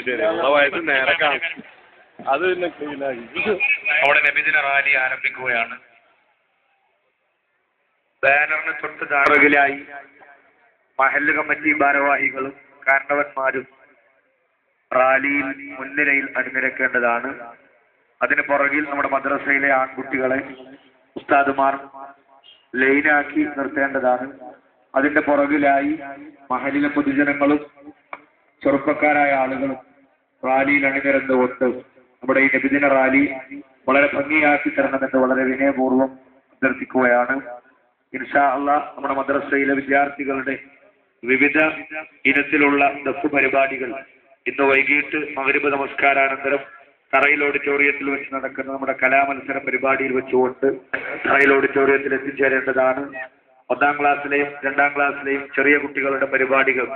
ശരി വയസ്സ് നേരെ അത് പിന്നെ ക്ലീനാക്കി. അവിടെ നബിദിന റാലി ആരംഭിക്കുകയാണ്. ബാനറിന് തൊട്ട് താഴെയായി മഹല്ല് കമ്മിറ്റി ഭാരവാഹികളും കാരണവന്മാരും റാലിയിൽ മുൻനിരയിൽ അണിനിരക്കേണ്ടതാണ്. അതിന് പുറകിൽ നമ്മുടെ മദ്രസയിലെ ആൺകുട്ടികളെ ഉസ്താദുമാർ ലൈനാക്കി നിർത്തേണ്ടതാണ്. അതിന്റെ പുറകിലായി മഹല്ലിലെ പൊതുജനങ്ങളും ചെറുപ്പക്കാരായ ആളുകളും റാലിയിൽ അണിനിരന്നുകൊണ്ട് നമ്മുടെ ഈ നബിദിന റാലി വളരെ ഭംഗിയാക്കി തരണമെന്ന് വളരെ വിനയപൂർവ്വം അഭ്യർത്ഥിക്കുകയാണ്. ഇൻഷാ അല്ലാഹ് നമ്മുടെ മദ്രസയിലെ വിദ്യാർത്ഥികളുടെ വിവിധ ഇനത്തിലുള്ള ദഫ് പരിപാടികൾ ഇന്ന് വൈകിട്ട് മഗ്‌രിബ് നമസ്കാരാനന്തരം തറയിൽ ഓഡിറ്റോറിയത്തിൽ വെച്ച് നടക്കുന്ന നമ്മുടെ കലാമത്സര പരിപാടിയിൽ വെച്ചുകൊണ്ട് തറയിൽ ഓഡിറ്റോറിയത്തിൽ എത്തിച്ചേരേണ്ടതാണ്. 1ാം ക്ലാസ്സിലെയും 2ാം ക്ലാസ്സിലെയും ചെറിയ കുട്ടികളുടെ പരിപാടികൾ